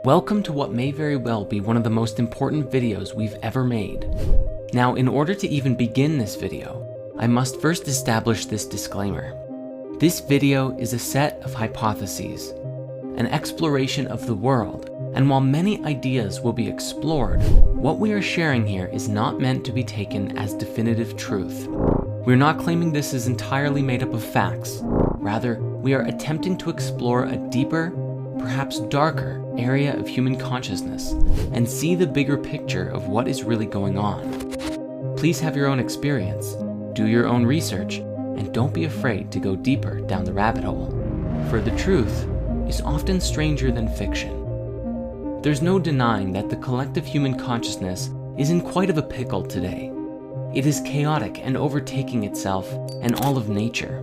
Welcome to what may very well be one of the most important videos we've ever made. Now, in order to even begin this video, I must first establish this disclaimer. This video is a set of hypotheses, an exploration of the world, and while many ideas will be explored, what we are sharing here is not meant to be taken as definitive truth. We're not claiming this is entirely made up of facts. Rather, we are attempting to explore a deeper, perhaps darker, area of human consciousness and see the bigger picture of what is really going on. Please have your own experience, do your own research, and don't be afraid to go deeper down the rabbit hole. For the truth is often stranger than fiction. There's no denying that the collective human consciousness is in quite of a pickle today. It is chaotic and overtaking itself and all of nature.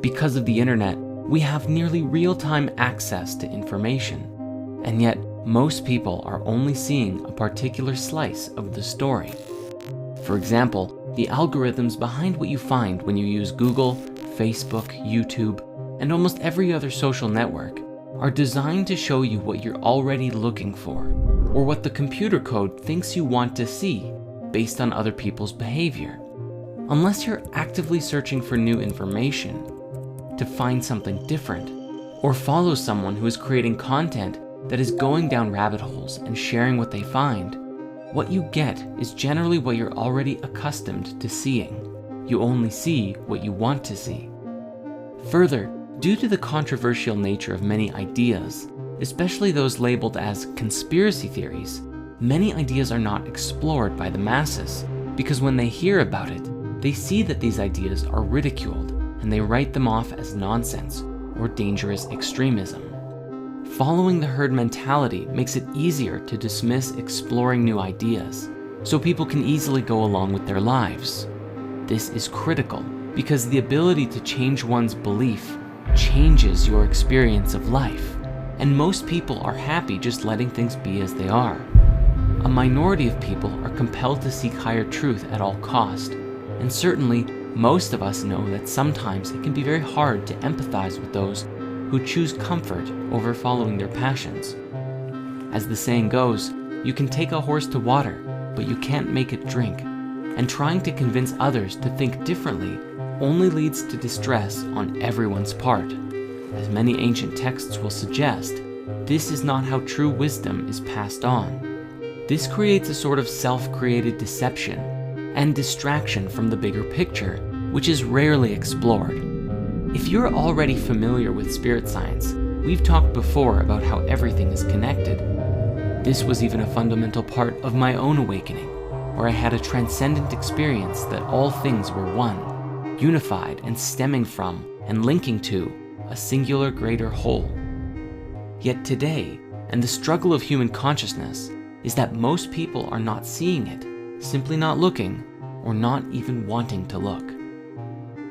Because of the internet, we have nearly real-time access to information, and yet most people are only seeing a particular slice of the story. For example, the algorithms behind what you find when you use Google, Facebook, YouTube, and almost every other social network are designed to show you what you're already looking for, or what the computer code thinks you want to see based on other people's behavior. Unless you're actively searching for new information, to find something different, or follow someone who is creating content that is going down rabbit holes and sharing what they find, what you get is generally what you're already accustomed to seeing. You only see what you want to see. Further, due to the controversial nature of many ideas, especially those labeled as conspiracy theories, many ideas are not explored by the masses because when they hear about it, they see that these ideas are ridiculed and they write them off as nonsense or dangerous extremism. Following the herd mentality makes it easier to dismiss exploring new ideas, so people can easily go along with their lives. This is critical because the ability to change one's belief changes your experience of life, and most people are happy just letting things be as they are. A minority of people are compelled to seek higher truth at all cost, and certainly most of us know that sometimes it can be very hard to empathize with those who choose comfort over following their passions. As the saying goes, you can take a horse to water, but you can't make it drink, and trying to convince others to think differently only leads to distress on everyone's part. As many ancient texts will suggest, this is not how true wisdom is passed on. This creates a sort of self-created deception and distraction from the bigger picture, which is rarely explored. If you're already familiar with spirit science, we've talked before about how everything is connected. This was even a fundamental part of my own awakening, where I had a transcendent experience that all things were one, unified and stemming from and linking to a singular greater whole. Yet today, and the struggle of human consciousness, is that most people are not seeing it, simply not looking, or not even wanting to look.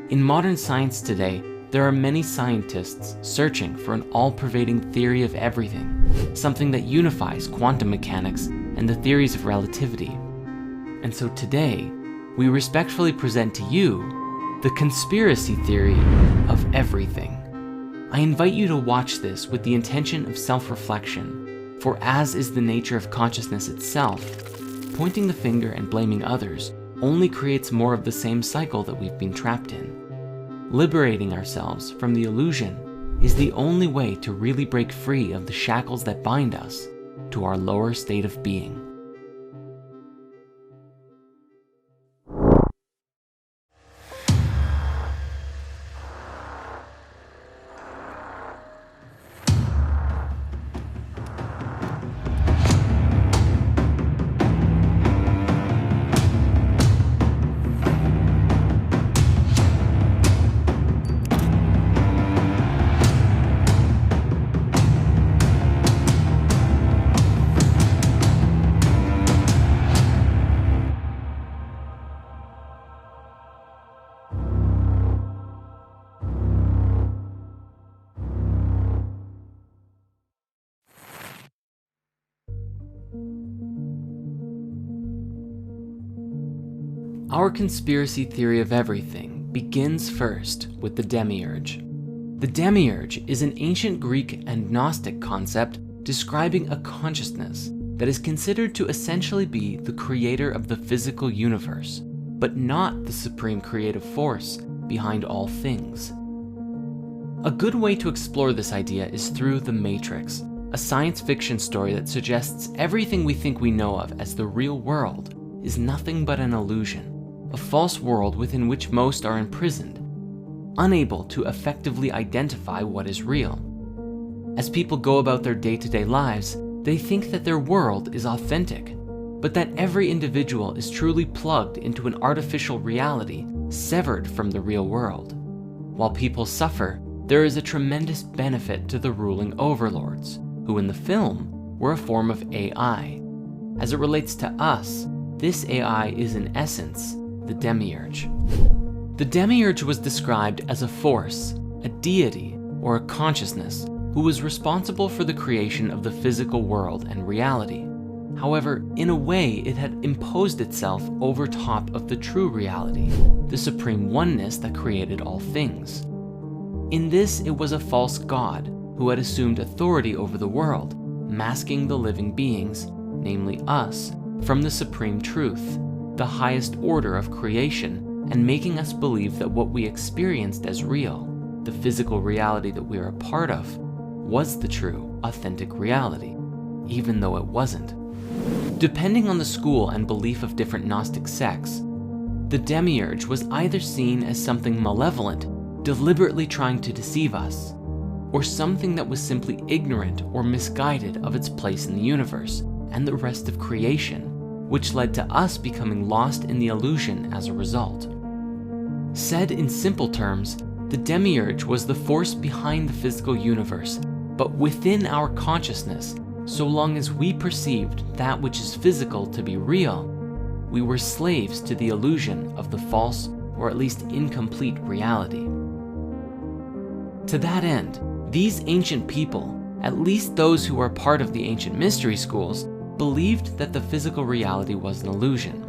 In modern science today, there are many scientists searching for an all-pervading theory of everything, something that unifies quantum mechanics and the theories of relativity. And so today, we respectfully present to you the conspiracy theory of everything. I invite you to watch this with the intention of self-reflection, for as is the nature of consciousness itself, pointing the finger and blaming others only creates more of the same cycle that we've been trapped in. Liberating ourselves from the illusion is the only way to really break free of the shackles that bind us to our lower state of being. Our conspiracy theory of everything begins first with the Demiurge. The Demiurge is an ancient Greek and Gnostic concept describing a consciousness that is considered to essentially be the creator of the physical universe, but not the supreme creative force behind all things. A good way to explore this idea is through The Matrix, a science fiction story that suggests everything we think we know of as the real world is nothing but an illusion, a false world within which most are imprisoned, unable to effectively identify what is real. As people go about their day-to-day lives, they think that their world is authentic, but that every individual is truly plugged into an artificial reality severed from the real world. While people suffer, there is a tremendous benefit to the ruling overlords, who in the film were a form of AI. As it relates to us, this AI is in essence the Demiurge. The Demiurge was described as a force, a deity, or a consciousness who was responsible for the creation of the physical world and reality. However, in a way, it had imposed itself over top of the true reality, the supreme oneness that created all things. In this, it was a false god who had assumed authority over the world, masking the living beings, namely us, from the supreme truth, the highest order of creation, and making us believe that what we experienced as real, the physical reality that we are a part of, was the true, authentic reality, even though it wasn't. Depending on the school and belief of different Gnostic sects, the Demiurge was either seen as something malevolent, deliberately trying to deceive us, or something that was simply ignorant or misguided of its place in the universe and the rest of creation, which led to us becoming lost in the illusion as a result. Said in simple terms, the Demiurge was the force behind the physical universe, but within our consciousness, so long as we perceived that which is physical to be real, we were slaves to the illusion of the false, or at least incomplete, reality. To that end, these ancient people, at least those who were part of the ancient mystery schools, believed that the physical reality was an illusion.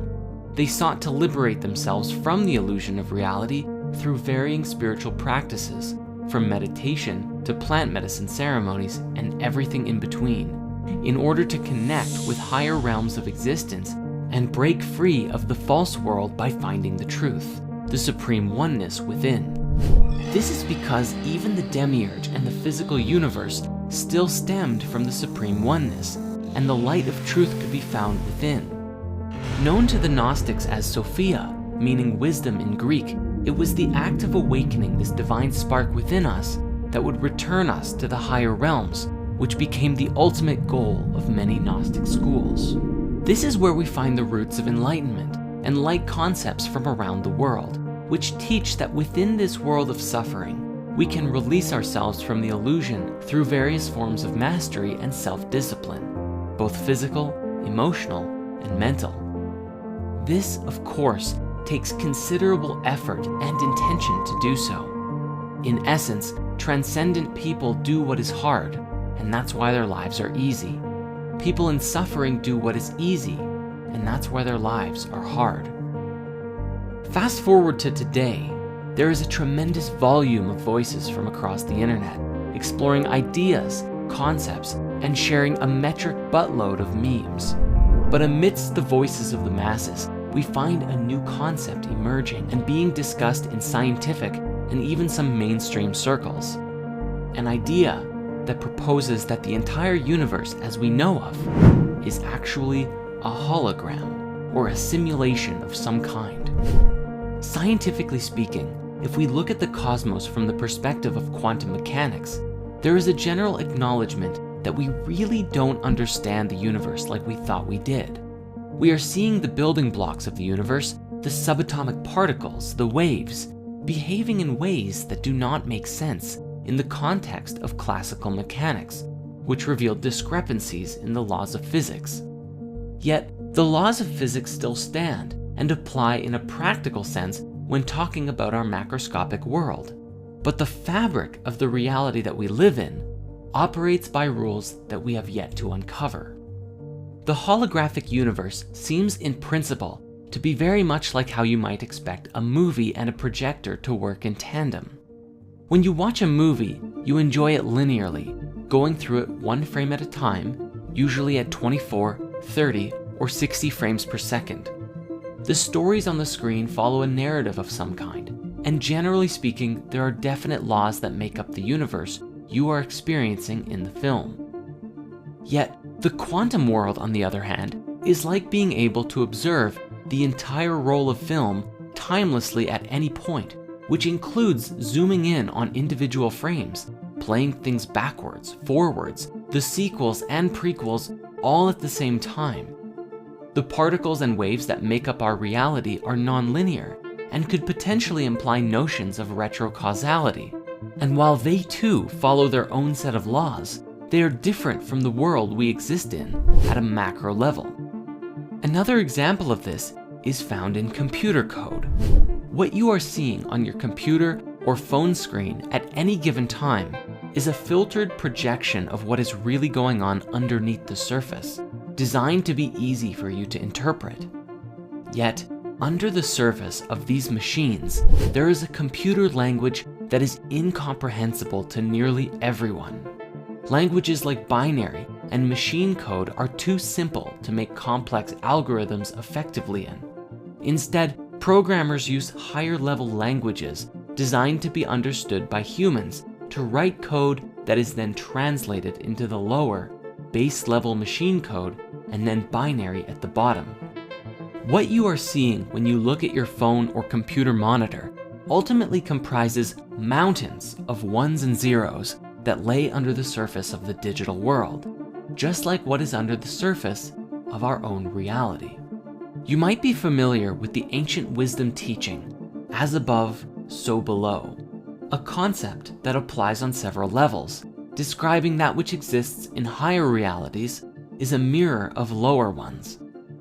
They sought to liberate themselves from the illusion of reality through varying spiritual practices, from meditation to plant medicine ceremonies and everything in between, in order to connect with higher realms of existence and break free of the false world by finding the truth, the supreme oneness within. This is because even the Demiurge and the physical universe still stemmed from the supreme oneness, and the light of truth could be found within. Known to the Gnostics as Sophia, meaning wisdom in Greek, it was the act of awakening this divine spark within us that would return us to the higher realms, which became the ultimate goal of many Gnostic schools. This is where we find the roots of enlightenment and light concepts from around the world, which teach that within this world of suffering, we can release ourselves from the illusion through various forms of mastery and self-discipline, both physical, emotional, and mental. This, of course, takes considerable effort and intention to do so. In essence, transcendent people do what is hard, and that's why their lives are easy. People in suffering do what is easy, and that's why their lives are hard. Fast forward to today, there is a tremendous volume of voices from across the internet, exploring ideas, concepts, and sharing a metric buttload of memes. But amidst the voices of the masses, we find a new concept emerging and being discussed in scientific and even some mainstream circles. An idea that proposes that the entire universe as we know of is actually a hologram or a simulation of some kind. Scientifically speaking, if we look at the cosmos from the perspective of quantum mechanics, there is a general acknowledgement that we really don't understand the universe like we thought we did. We are seeing the building blocks of the universe, the subatomic particles, the waves, behaving in ways that do not make sense in the context of classical mechanics, which revealed discrepancies in the laws of physics. Yet, the laws of physics still stand and apply in a practical sense when talking about our macroscopic world. But the fabric of the reality that we live in operates by rules that we have yet to uncover. The holographic universe seems in principle to be very much like how you might expect a movie and a projector to work in tandem. When you watch a movie, you enjoy it linearly, going through it one frame at a time, usually at 24, 30, or 60 frames per second. The stories on the screen follow a narrative of some kind, and generally speaking, there are definite laws that make up the universe you are experiencing in the film. Yet, the quantum world, on the other hand, is like being able to observe the entire roll of film timelessly at any point, which includes zooming in on individual frames, playing things backwards, forwards, the sequels and prequels all at the same time. The particles and waves that make up our reality are non-linear and could potentially imply notions of retrocausality. And while they too follow their own set of laws, they are different from the world we exist in at a macro level. Another example of this is found in computer code. What you are seeing on your computer or phone screen at any given time is a filtered projection of what is really going on underneath the surface, designed to be easy for you to interpret. Yet, under the surface of these machines, there is a computer language that is incomprehensible to nearly everyone. Languages like binary and machine code are too simple to make complex algorithms effectively in. Instead, programmers use higher-level languages designed to be understood by humans to write code that is then translated into the lower, base-level machine code and then binary at the bottom. What you are seeing when you look at your phone or computer monitor ultimately comprises mountains of ones and zeros that lay under the surface of the digital world, just like what is under the surface of our own reality. You might be familiar with the ancient wisdom teaching, as above, so below, a concept that applies on several levels, describing that which exists in higher realities is a mirror of lower ones.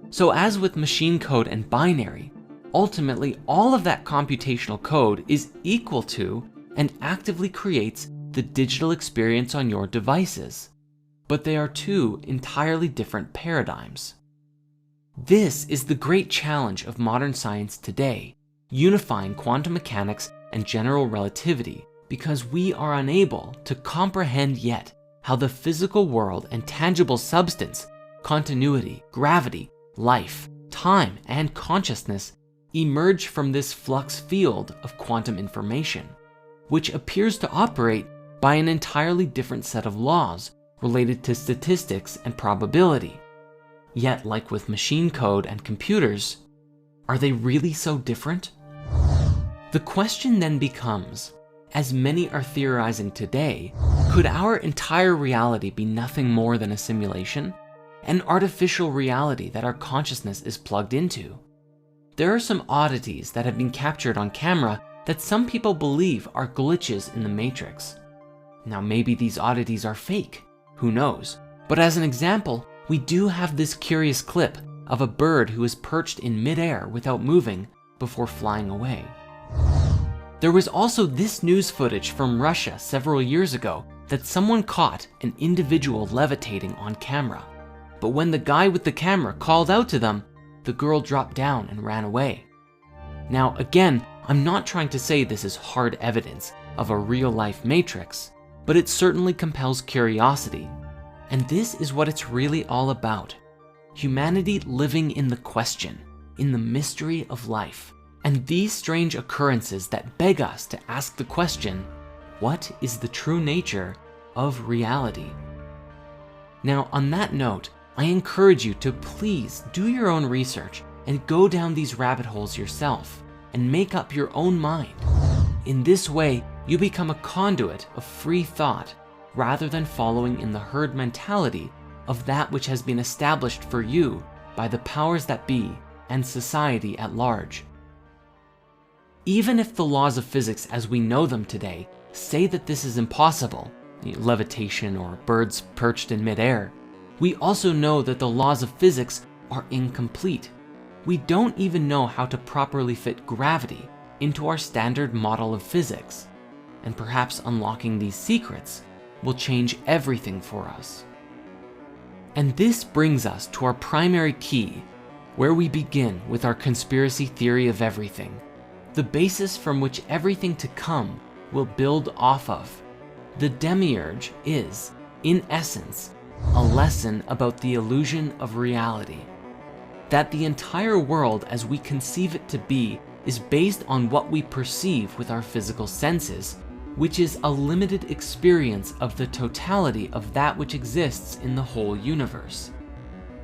So as with machine code and binary, ultimately all of that computational code is equal to and actively creates the digital experience on your devices. But they are two entirely different paradigms. This is the great challenge of modern science today, unifying quantum mechanics and general relativity, because we are unable to comprehend yet how the physical world and tangible substance, continuity, gravity, life, time, and consciousness emerge from this flux field of quantum information, which appears to operate by an entirely different set of laws related to statistics and probability. Yet, like with machine code and computers, are they really so different? The question then becomes, as many are theorizing today, could our entire reality be nothing more than a simulation? An artificial reality that our consciousness is plugged into? There are some oddities that have been captured on camera that some people believe are glitches in the Matrix. Now maybe these oddities are fake, who knows? But as an example, we do have this curious clip of a bird who is perched in midair without moving before flying away. There was also this news footage from Russia several years ago that someone caught an individual levitating on camera. But when the guy with the camera called out to them, the girl dropped down and ran away. Now again, I'm not trying to say this is hard evidence of a real-life Matrix, but it certainly compels curiosity. And this is what it's really all about. Humanity living in the question, in the mystery of life, and these strange occurrences that beg us to ask the question, what is the true nature of reality? Now, on that note, I encourage you to please do your own research and go down these rabbit holes yourself and make up your own mind. In this way, you become a conduit of free thought rather than following in the herd mentality of that which has been established for you by the powers that be and society at large. Even if the laws of physics as we know them today say that this is impossible, levitation or birds perched in midair, we also know that the laws of physics are incomplete. We don't even know how to properly fit gravity into our standard model of physics, and perhaps unlocking these secrets will change everything for us. And this brings us to our primary key, where we begin with our conspiracy theory of everything, the basis from which everything to come will build off of. The Demiurge is, in essence, a lesson about the illusion of reality. That the entire world as we conceive it to be is based on what we perceive with our physical senses, which is a limited experience of the totality of that which exists in the whole universe.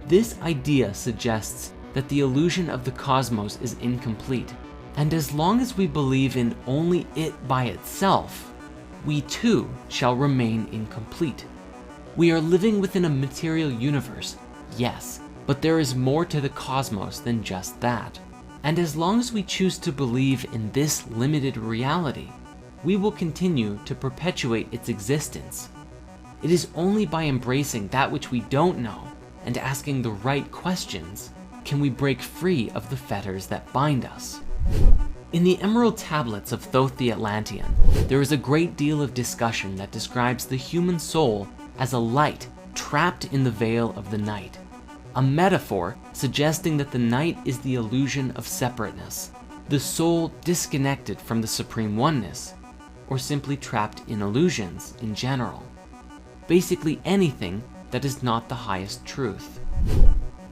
This idea suggests that the illusion of the cosmos is incomplete, and as long as we believe in only it by itself, we too shall remain incomplete. We are living within a material universe, yes, but there is more to the cosmos than just that. And as long as we choose to believe in this limited reality, we will continue to perpetuate its existence. It is only by embracing that which we don't know and asking the right questions can we break free of the fetters that bind us. In the Emerald Tablets of Thoth the Atlantean, there is a great deal of discussion that describes the human soul as a light trapped in the veil of the night, a metaphor suggesting that the night is the illusion of separateness, the soul disconnected from the supreme oneness, or simply trapped in illusions in general. Basically anything that is not the highest truth.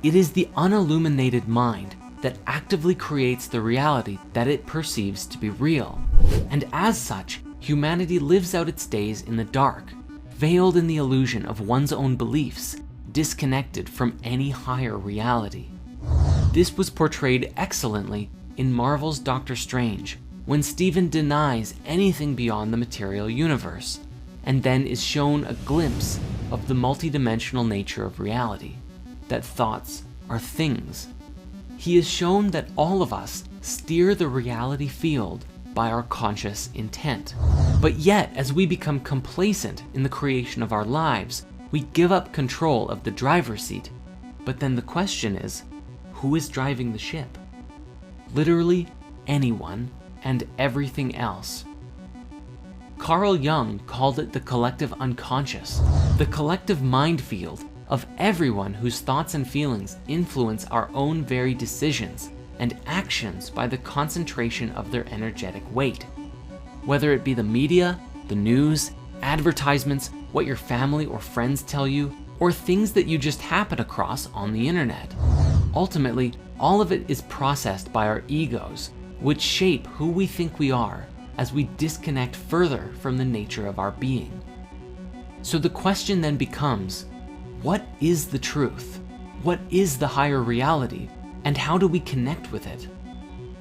It is the unilluminated mind that actively creates the reality that it perceives to be real, and as such, humanity lives out its days in the dark, veiled in the illusion of one's own beliefs, disconnected from any higher reality. This was portrayed excellently in Marvel's Doctor Strange, when Stephen denies anything beyond the material universe, and then is shown a glimpse of the multidimensional nature of reality, that thoughts are things. He is shown that all of us steer the reality field by our conscious intent. But yet, as we become complacent in the creation of our lives, we give up control of the driver's seat. But then the question is, who is driving the ship? Literally anyone and everything else. Carl Jung called it the collective unconscious, the collective mind field of everyone whose thoughts and feelings influence our own very decisions and actions by the concentration of their energetic weight. Whether it be the media, the news, advertisements, what your family or friends tell you, or things that you just happen across on the internet. Ultimately, all of it is processed by our egos, which shape who we think we are as we disconnect further from the nature of our being. So the question then becomes, what is the truth? What is the higher reality? And how do we connect with it?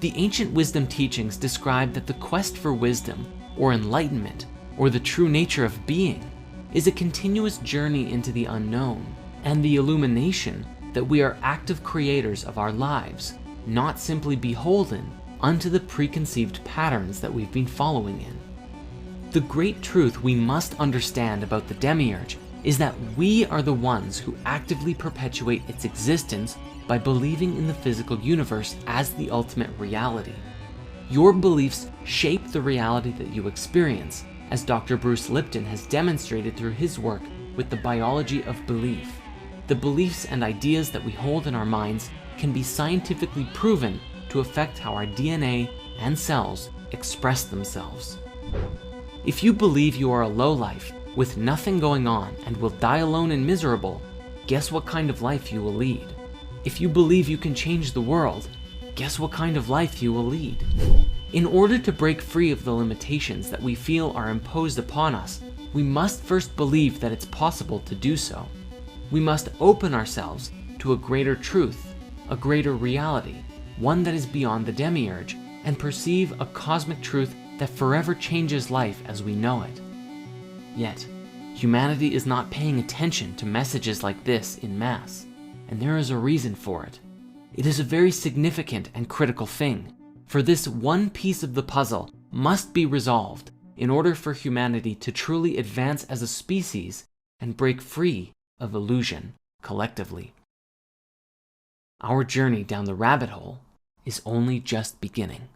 The ancient wisdom teachings describe that the quest for wisdom, or enlightenment, or the true nature of being, is a continuous journey into the unknown, and the illumination that we are active creators of our lives, not simply beholden unto the preconceived patterns that we've been following in. The great truth we must understand about the Demiurge is that we are the ones who actively perpetuate its existence by believing in the physical universe as the ultimate reality. Your beliefs shape the reality that you experience, as Dr. Bruce Lipton has demonstrated through his work with the biology of belief. The beliefs and ideas that we hold in our minds can be scientifically proven to affect how our DNA and cells express themselves. If you believe you are a lowlife with nothing going on and will die alone and miserable, guess what kind of life you will lead? If you believe you can change the world, guess what kind of life you will lead? In order to break free of the limitations that we feel are imposed upon us, we must first believe that it's possible to do so. We must open ourselves to a greater truth, a greater reality, one that is beyond the Demiurge, and perceive a cosmic truth that forever changes life as we know it. Yet, humanity is not paying attention to messages like this in mass, and there is a reason for it. It is a very significant and critical thing, for this one piece of the puzzle must be resolved in order for humanity to truly advance as a species and break free of illusion collectively. Our journey down the rabbit hole is only just beginning.